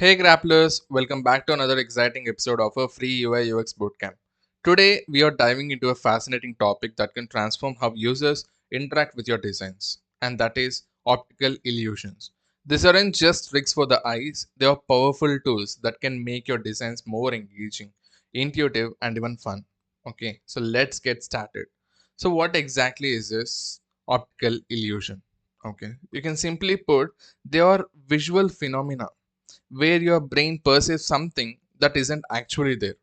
Hey grapplers, welcome back to another exciting episode of a free UI UX bootcamp. Today we are diving into a fascinating topic that can transform how users interact with your designs, and that is optical illusions. These aren't just tricks for the eyes, they are powerful tools that can make your designs more engaging, intuitive, and even fun. Okay, so let's get started. So, what exactly is this optical illusion? Okay, you can simply put they are visual phenomena where your brain perceives something that isn't actually there,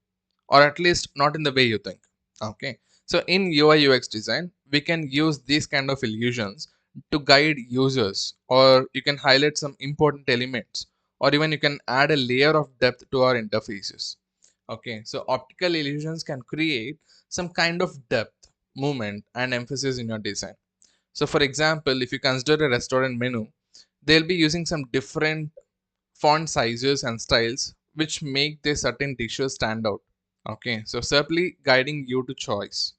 or at least not in the way you think. Okay, so in UI UX design, we can use these kind of illusions to guide users, or you can highlight some important elements, or even you can add a layer of depth to our interfaces. Okay, so optical illusions can create some kind of depth, movement, and emphasis in your design. So, for example, if you consider a restaurant menu, they'll be using some different font sizes and styles which make their certain dishes stand out. Okay, so simply guiding you to choice.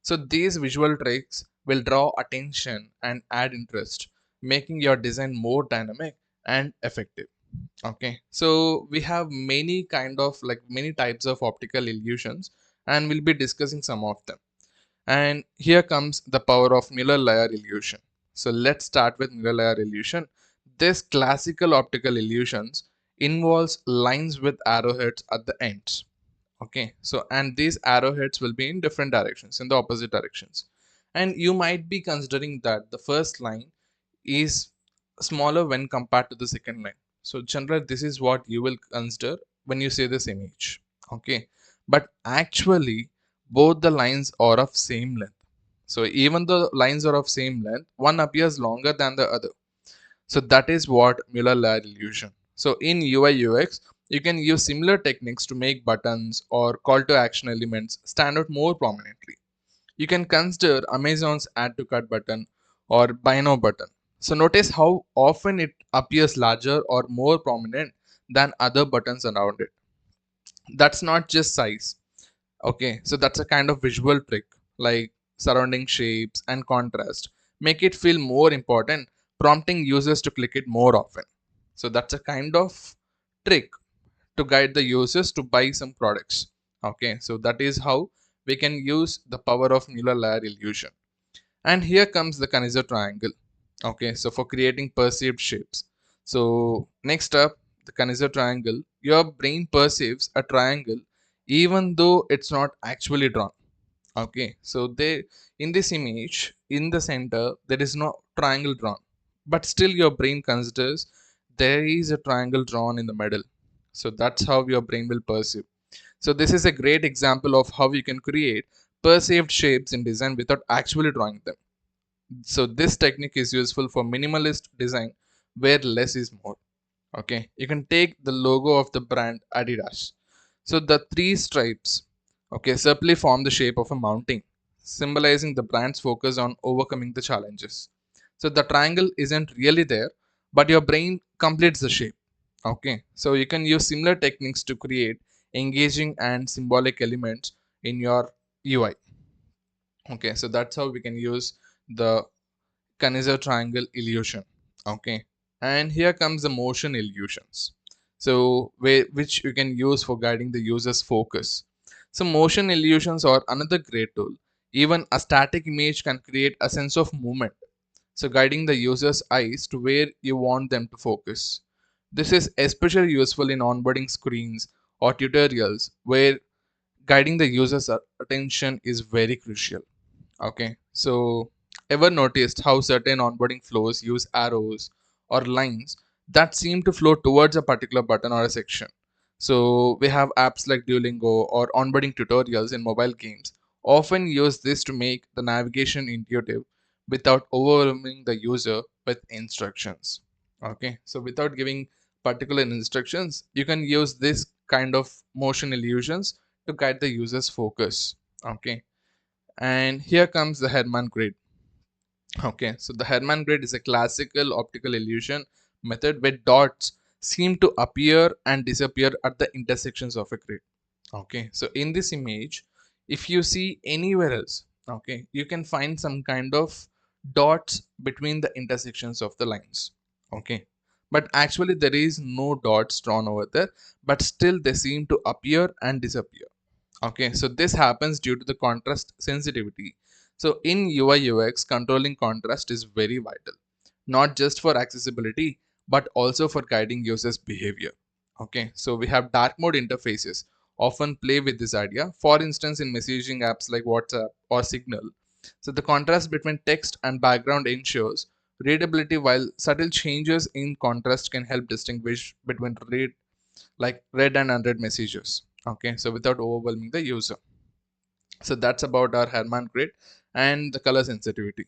So these visual tricks will draw attention and add interest, making your design more dynamic and effective. Okay, so we have many types of optical illusions, and we'll be discussing some of them. And here comes the power of mirror layer illusion. So let's start with mirror layer illusion. This classical optical illusions involves lines with arrowheads at the ends. Okay, so and these arrowheads will be in different directions, in the opposite directions. And you might be considering that the first line is smaller when compared to the second line. So generally, this is what you will consider when you see this image. Okay, but actually, both the lines are of same length. So even though lines are of same length, one appears longer than the other. So that is what Mueller layer illusion. So in UI UX, you can use similar techniques to make buttons or call to action elements stand out more prominently. You can consider Amazon's add to cart button or buy now button. So notice how often it appears larger or more prominent than other buttons around it. That's not just size. Okay, so that's a kind of visual trick, like surrounding shapes and contrast make it feel more important, prompting users to click it more often. So that's a kind of trick to guide the users to buy some products. Okay, so that is how we can use the power of Mueller layer illusion. And here comes the Kaiser triangle. Okay, so for creating perceived shapes. So next up, the Kaiser triangle. Your brain perceives a triangle even though it's not actually drawn. Okay, so they in this image in the center there is no triangle drawn, but still your brain considers there is a triangle drawn in the middle. So that's how your brain will perceive. So this is a great example of how you can create perceived shapes in design without actually drawing them. So this technique is useful for minimalist design where less is more. Okay, you can take the logo of the brand Adidas. So the three stripes, okay, simply form the shape of a mountain, symbolizing the brand's focus on overcoming the challenges. So the triangle isn't really there, but your brain completes the shape. Okay, so you can use similar techniques to create engaging and symbolic elements in your UI. Okay, so that's how we can use the Kaiser triangle illusion. Okay, and here comes the motion illusions. So which you can use for guiding the user's focus. So motion illusions are another great tool. Even a static image can create a sense of movement, so guiding the user's eyes to where you want them to focus. This is especially useful in onboarding screens or tutorials where guiding the user's attention is very crucial. Okay, so ever noticed how certain onboarding flows use arrows or lines that seem to flow towards a particular button or a section? So we have apps like Duolingo or onboarding tutorials in mobile games often use this to make the navigation intuitive without overwhelming the user with instructions. Okay, so without giving particular instructions, you can use this kind of motion illusions to guide the user's focus. Okay, and here comes the Herman Grid. Okay, so the Herman Grid is a classical optical illusion method where dots seem to appear and disappear at the intersections of a grid. Okay, so in this image, if you see anywhere else, okay, you can find some kind of dots between the intersections of the lines. Okay, but actually there is no dots drawn over there, but still they seem to appear and disappear. Okay, so this happens due to the contrast sensitivity. So in UI UX, controlling contrast is very vital, not just for accessibility, but also for guiding users' behavior. Okay, so we have dark mode interfaces often play with this idea. For instance, in messaging apps like WhatsApp or Signal, so the contrast between text and background ensures readability, while subtle changes in contrast can help distinguish between read and unread messages. Okay, so without overwhelming the user. So that's about our Herman grid and the color sensitivity.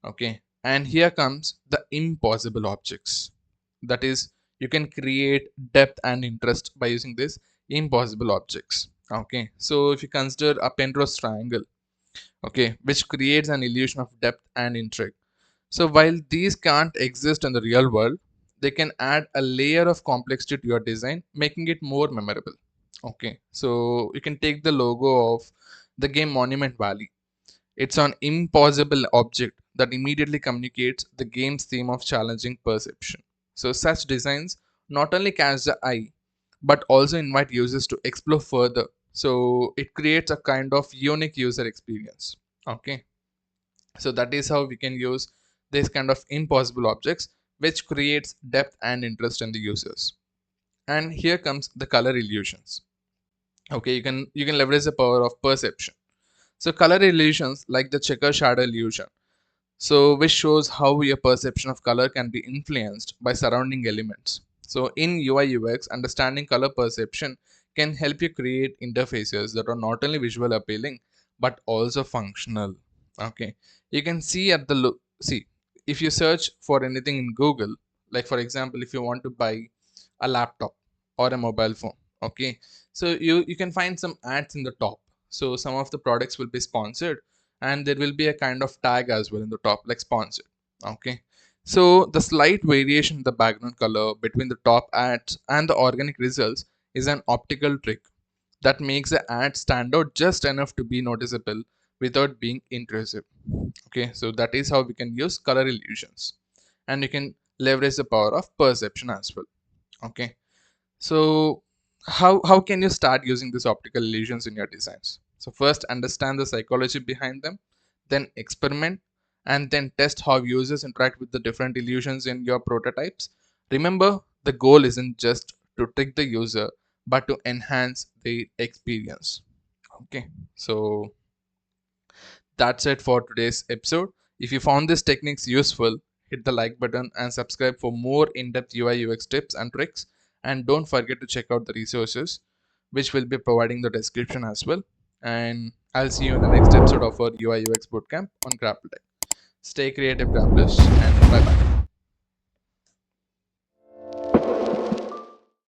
Okay, and here comes the impossible objects. That is, you can create depth and interest by using this impossible objects. Okay, so if you consider a Penrose triangle, okay, which creates an illusion of depth and intrigue. So while these can't exist in the real world, they can add a layer of complexity to your design, making it more memorable. Okay, so you can take the logo of the game Monument Valley. It's an impossible object that immediately communicates the game's theme of challenging perception. So such designs not only catch the eye, but also invite users to explore further. So it creates a kind of unique user experience. Okay, so that is how we can use this kind of impossible objects, which creates depth and interest in the users. And here comes the color illusions. Okay, you can leverage the power of perception. So color illusions like the checker shadow illusion, so which shows how your perception of color can be influenced by surrounding elements. So in UI UX, understanding color perception can help you create interfaces that are not only visual appealing but also functional. Okay, you can see at the look. See, if you search for anything in Google, like for example, if you want to buy a laptop or a mobile phone, okay, so you can find some ads in the top. So some of the products will be sponsored, and there will be a kind of tag as well in the top, like sponsored. Okay, so the slight variation in the background color between the top ads and the organic results is an optical trick that makes the ad stand out just enough to be noticeable without being intrusive. Okay, so that is how we can use color illusions, and you can leverage the power of perception as well. Okay, so how can you start using these optical illusions in your designs? So first, understand the psychology behind them, then experiment, and then test how users interact with the different illusions in your prototypes. Remember, the goal isn't just to trick the user, but to enhance the experience. Okay, so that's it for today's episode. If you found these techniques useful, hit the like button and subscribe for more in-depth UI UX tips and tricks. And don't forget to check out the resources, which will be providing the description as well. And I'll see you in the next episode of our UI UX bootcamp on GrapplTech. Stay creative, grapplers, and bye bye.